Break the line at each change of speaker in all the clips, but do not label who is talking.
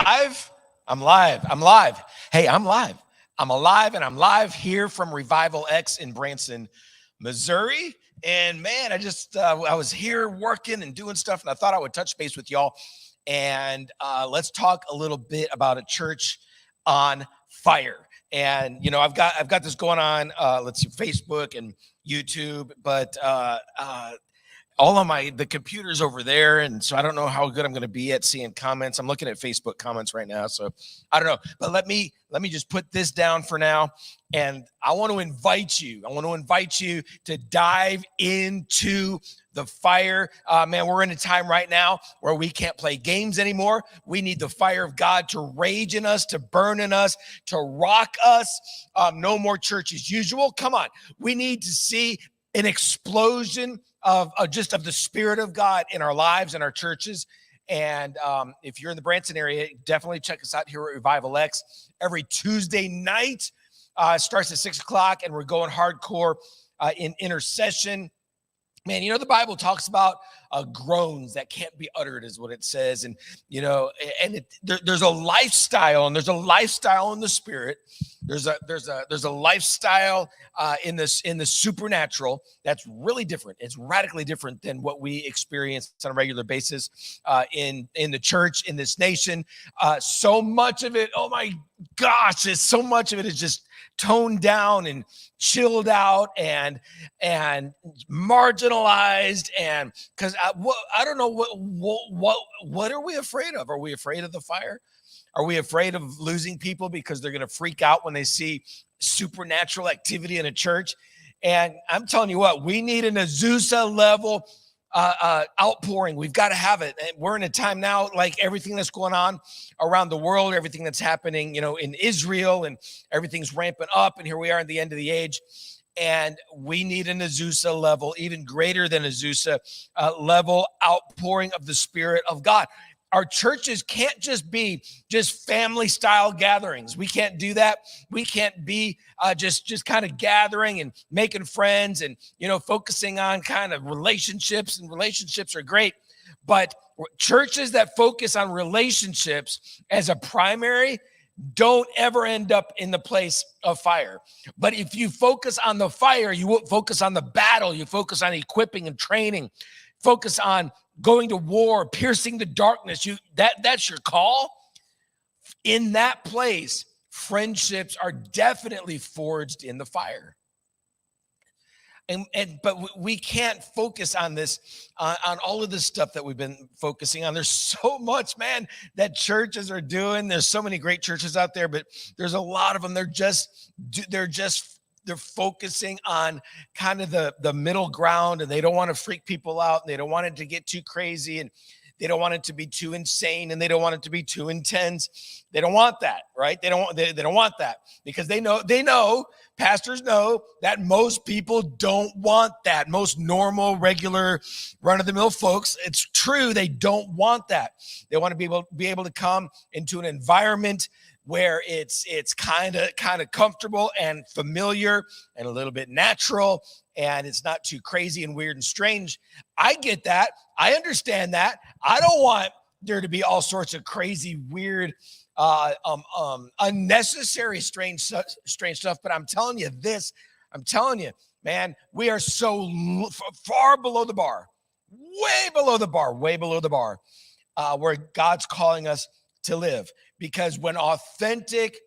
live. I'm live. I'm live. Hey, I'm live. I'm alive and I'm live here from Revival X in Branson, Missouri. And man, I was here working and doing stuff, and I thought I would touch base with y'all. And let's talk a little bit about a church on fire. And I've got this going on. Let's see, Facebook and YouTube, but all of the computer's over there, and so I don't know how good I'm going to be at seeing comments. I'm looking at Facebook comments right now, so I don't know. But let me just put this down for now, and I want to invite you to dive into the fire. Man, we're in a time right now where we can't play games anymore. We need the fire of God to rage in us, to burn in us, to rock us. No more church as usual. Come on. We need to see an explosion of the Spirit of God in our lives and our churches. And if you're in the Branson area, definitely check us out here at Revival X. Every Tuesday night starts at 6:00, and we're going hardcore in intercession. Man, the Bible talks about groans that can't be uttered, is what it says. And, there's a lifestyle, and there's a lifestyle in the Spirit. There's a lifestyle in the supernatural that's really different. It's radically different than what we experience on a regular basis in the church, in this nation. So much of it, oh my gosh, so much of it is just toned down and chilled out and marginalized. And because I don't know what are we afraid of? Are we afraid of the fire? Are we afraid of losing people because they're going to freak out when they see supernatural activity in a church? And I'm telling you what, we need an Azusa level outpouring. We've got to have it. And we're in a time now, like everything that's going on around the world, everything that's happening, in Israel, and everything's ramping up. And here we are at the end of the age. And we need an Azusa level, even greater than Azusa level outpouring of the Spirit of God. Our churches can't just be family style gatherings. We can't do that. We can't be just kind of gathering and making friends and, focusing on kind of relationships, and relationships are great. But churches that focus on relationships as a primary don't ever end up in the place of fire. But if you focus on the fire, you won't focus on the battle. You focus on equipping and training, focus on going to war, piercing the darkness. That's your call. In that place, friendships are definitely forged in the fire. But we can't focus on this, on all of this stuff that we've been focusing on. There's so much, man, that churches are doing. There's so many great churches out there, but there's a lot of them. They're focusing on kind of the middle ground, and they don't want to freak people out, and they don't want it to get too crazy, and they don't want it to be too insane, and they don't want it to be too intense. They don't want that, right? They don't want that, because they know, pastors know that most people don't want that. Most normal, regular, run-of-the-mill folks, it's true, they don't want that. They want to be able to come into an environment where it's kind of comfortable and familiar and a little bit natural, and it's not too crazy and weird and strange. I get that. I understand that. I don't want there to be all sorts of crazy, weird, unnecessary, strange stuff. But I'm telling you, man, we are so far below the bar, way below the bar, where God's calling us to live. Because when authentic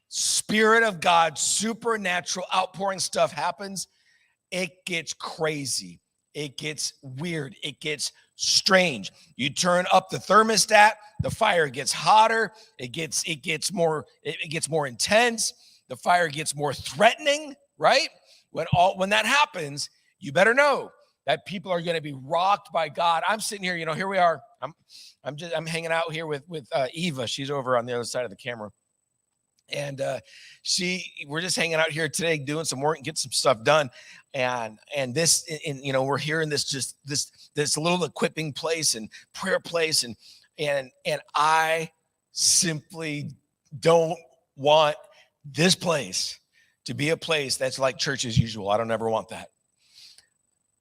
Spirit of God, supernatural outpouring stuff happens, it gets crazy. It gets weird. It gets strange. You turn up the thermostat, the fire gets hotter. It gets more intense. The fire gets more threatening, right? When that happens, you better know that people are going to be rocked by God. I'm sitting here, here we are. I'm hanging out here with Eva. She's over on the other side of the camera. And we're just hanging out here today, doing some work and get some stuff done. And we're here in this little equipping place and prayer place. And I simply don't want this place to be a place that's like church as usual. I don't ever want that.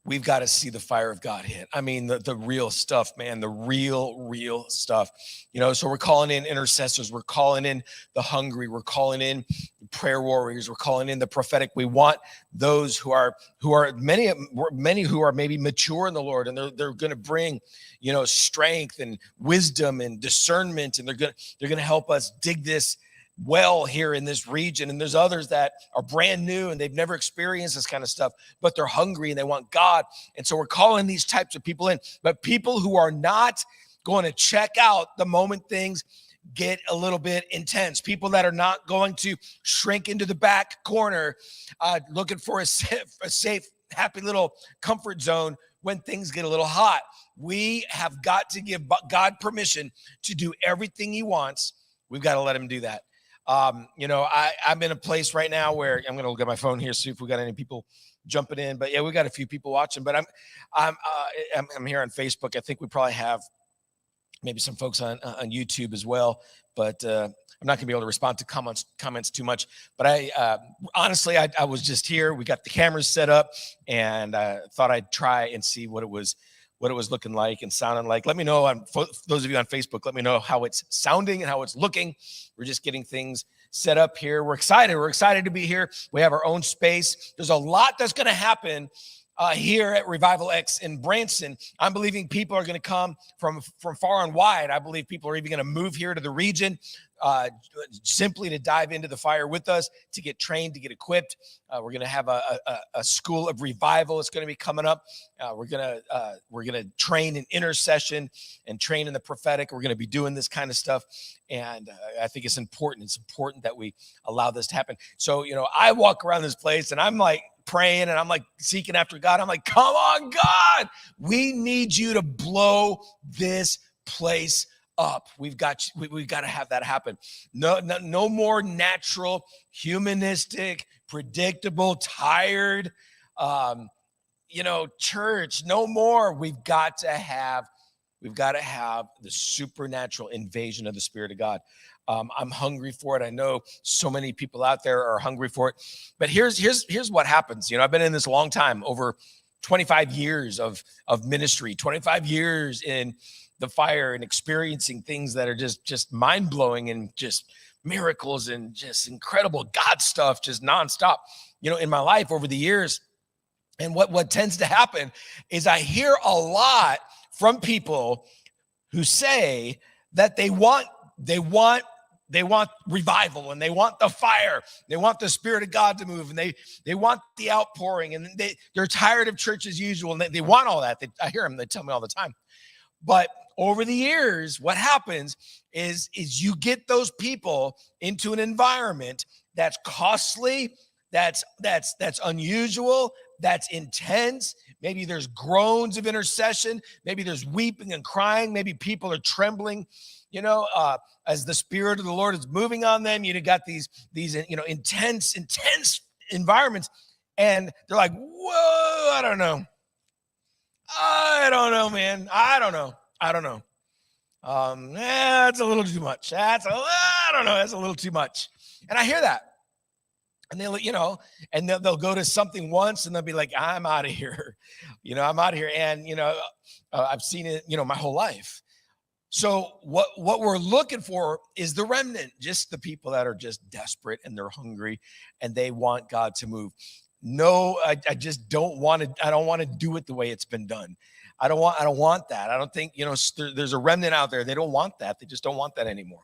we've got to see the fire of God hit. I mean, the real stuff, man, the real stuff. So we're calling in intercessors, we're calling in the hungry, we're calling in prayer warriors, we're calling in the prophetic. We want those who are many who are maybe mature in the Lord, and they're going to bring, strength and wisdom and discernment, and they're going to help us dig this well here in this region. And there's others that are brand new and they've never experienced this kind of stuff, but they're hungry and they want God. And so we're calling these types of people in, but people who are not going to check out the moment things get a little bit intense, people that are not going to shrink into the back corner, looking for a safe, happy little comfort zone when things get a little hot. We have got to give God permission to do everything he wants. We've got to let him do that. I'm in a place right now where I'm going to look at my phone here, see if we got any people jumping in. But yeah, we got a few people watching. But I'm here on Facebook. I think we probably have maybe some folks on YouTube as well. But I'm not going to be able to respond to comments too much. But honestly, I was just here. We got the cameras set up, and I thought I'd try and see what it was looking like and sounding like. Let me know, those of you on Facebook, let me know how it's sounding and how it's looking. We're just getting things set up here. We're excited. We're excited to be here. We have our own space. There's a lot that's going to happen here at Revival X in Branson. I'm believing people are going to come from far and wide. I believe people are even going to move here to the region simply to dive into the fire with us, to get trained, to get equipped. We're going to have a school of revival. It's going to be coming up. We're going to train in intercession and train in the prophetic. We're going to be doing this kind of stuff. And I think it's important. It's important that we allow this to happen. So, I walk around this place and I'm like praying and I'm like seeking after God. I'm like, come on, God, we need you to blow this place up. We've got to have that happen. No more natural, humanistic, predictable, tired, church. No more. We've got to have the supernatural invasion of the Spirit of God. I'm hungry for it. I know so many people out there are hungry for it. But here's what happens. I've been in this a long time, over 25 years of ministry, 25 years in the fire and experiencing things that are just mind-blowing and just miracles and just incredible God stuff, just nonstop, in my life over the years. And what tends to happen is I hear a lot from people who say that they want revival and they want the fire. They want the Spirit of God to move and they want the outpouring, and they're tired of church as usual. And they want all that. I hear them. They tell me all the time. But over the years, what happens is you get those people into an environment that's costly, that's unusual, that's intense. Maybe there's groans of intercession. Maybe there's weeping and crying. Maybe people are trembling, as the Spirit of the Lord is moving on them. You got these intense environments, and they're like, whoa, I don't know, man. I don't know. That's a little too much. That's a little too much. And I hear that. And they'll go to something once and they'll be like, I'm out of here. I'm out of here. And, I've seen it, my whole life. So what we're looking for is the remnant, just the people that are just desperate and they're hungry and they want God to move. No, I just don't want to. I don't want to do it the way it's been done. I don't want that. I don't think, there's a remnant out there. They don't want that. They just don't want that anymore.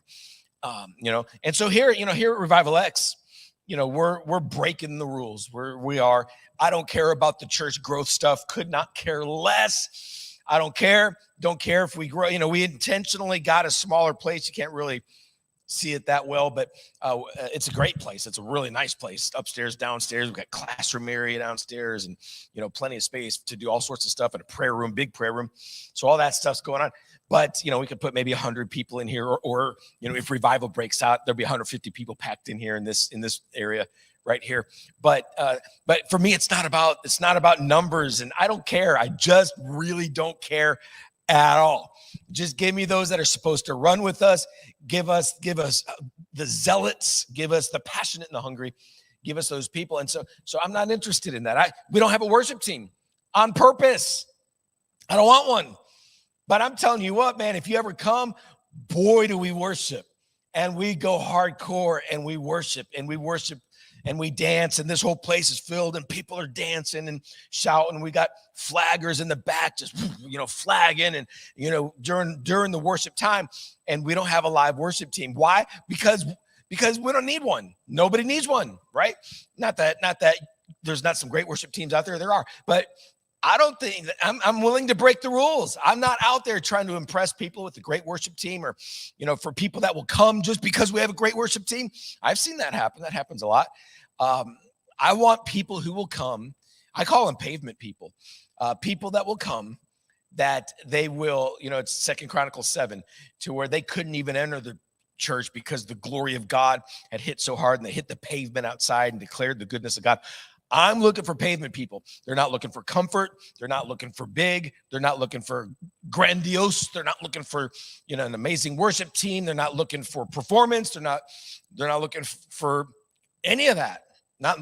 And so here at Revival X, we're breaking the rules. We are. I don't care about the church growth stuff. Could not care less. I don't care. Don't care if we grow. We intentionally got a smaller place. You can't really see it that well, but it's a great place. It's a really nice place. Upstairs, downstairs, we've got classroom area downstairs, and plenty of space to do all sorts of stuff, and a prayer room, big prayer room. So all that stuff's going on. But we could put maybe 100 people in here, or if revival breaks out, there'll be 150 people packed in here in this area right here. But for me, it's not about numbers, and I don't care. I just really don't care at all. Just give me those that are supposed to run with us. Give us the zealots. Give us the passionate and the hungry. Give us those people. And so I'm not interested in that. We don't have a worship team. on purpose. I don't want one. But I'm telling you what, man, if you ever come, boy, do we worship. And we go hardcore and we worship and we dance, and this whole place is filled and people are dancing and shouting. We got flaggers in the back just, flagging and, during the worship time. And we don't have a live worship team. Why? Because we don't need one. Nobody needs one, right? Not that there's not some great worship teams out there. There are, but I don't think that I'm willing to break the rules. I'm not out there trying to impress people with a great worship team or, for people that will come just because we have a great worship team. I've seen that happen. That happens a lot. I want people who will come. I call them pavement people, people that will come, that they will, it's 2 Chronicles 7, to where they couldn't even enter the church because the glory of God had hit so hard and they hit the pavement outside and declared the goodness of God. I'm looking for pavement people. They're not looking for comfort. They're not looking for big. They're not looking for grandiose. They're not looking for, an amazing worship team. They're not looking for performance. They're not looking for any of that. Not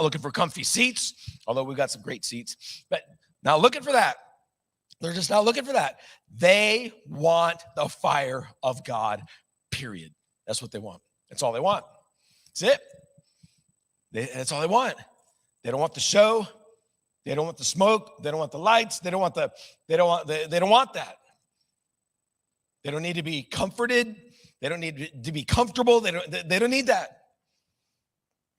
looking for comfy seats, although we've got some great seats, but not looking for that. They're just not looking for that. They want the fire of God, period. That's what they want. That's all they want. That's it. That's all they want. They don't want the show. They don't want the smoke. They don't want the lights. They don't want that. They don't need to be comforted. They don't need to be comfortable. They don't need that.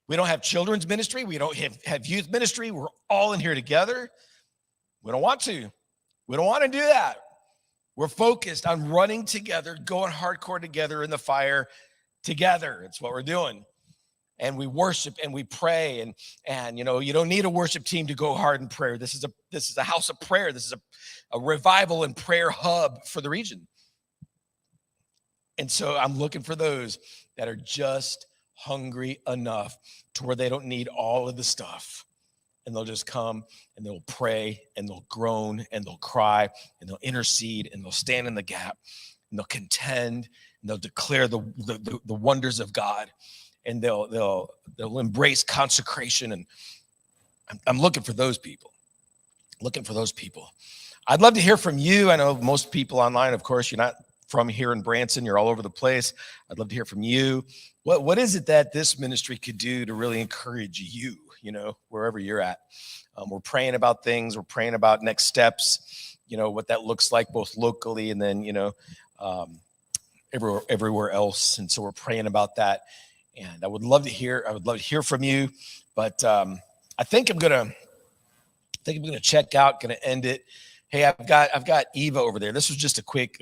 We don't have children's ministry. We don't have youth ministry. We're all in here together. We don't want to. We don't want to do that. We're focused on running together, going hardcore together in the fire together. It's what we're doing. And we worship and we pray, and you don't need a worship team to go hard in prayer. This is a house of prayer. This is a revival and prayer hub for the region. And so I'm looking for those that are just hungry enough to where they don't need all of the stuff, and they'll just come and they'll pray and they'll groan and they'll cry and they'll intercede and they'll stand in the gap and they'll contend and they'll declare the wonders of God. And they'll embrace consecration. And I'm looking for those people. I'd love to hear from you. I know most people online, of course, you're not from here in Branson. You're all over the place. I'd love to hear from you. What is it that this ministry could do to really encourage you, wherever you're at? We're praying about things. We're praying about next steps, what that looks like both locally and then, everywhere else. And so we're praying about that. And I would love to hear from you, but I think I'm gonna check out, gonna end it. Hey, I've got Eva over there. This was just a quick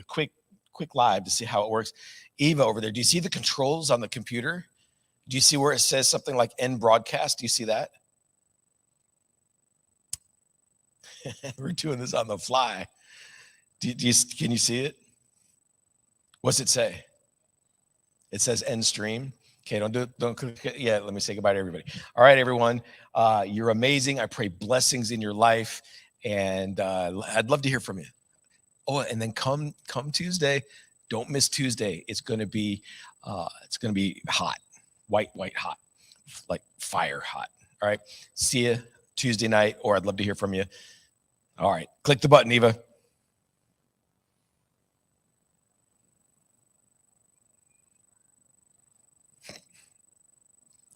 live to see how it works. Eva over there. Do you see the controls on the computer? Do you see where it says something like end broadcast? Do you see that? We're doing this on the fly. Can you see it? What's it say? It says end stream. Okay, don't click it yet. Let me say goodbye to everybody. All right, everyone. You're amazing. I pray blessings in your life, and I'd love to hear from you. Oh, and then come Tuesday. Don't miss Tuesday. It's gonna be hot, white hot, like fire hot. All right. See you Tuesday night, or I'd love to hear from you. All right, click the button, Eva.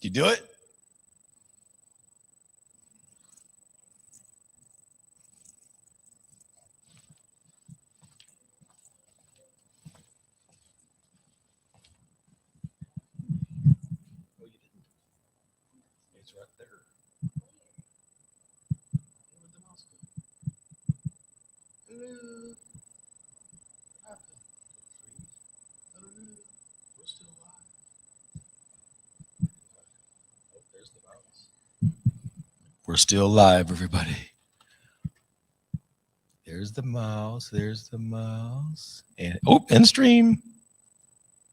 You do it? Oh, you didn't. It's right there. Where'd the mouse go? Hello. What happened? I don't know. We're still alive. Oh, there's the mouse. We're still live, everybody. There's the mouse. And end stream.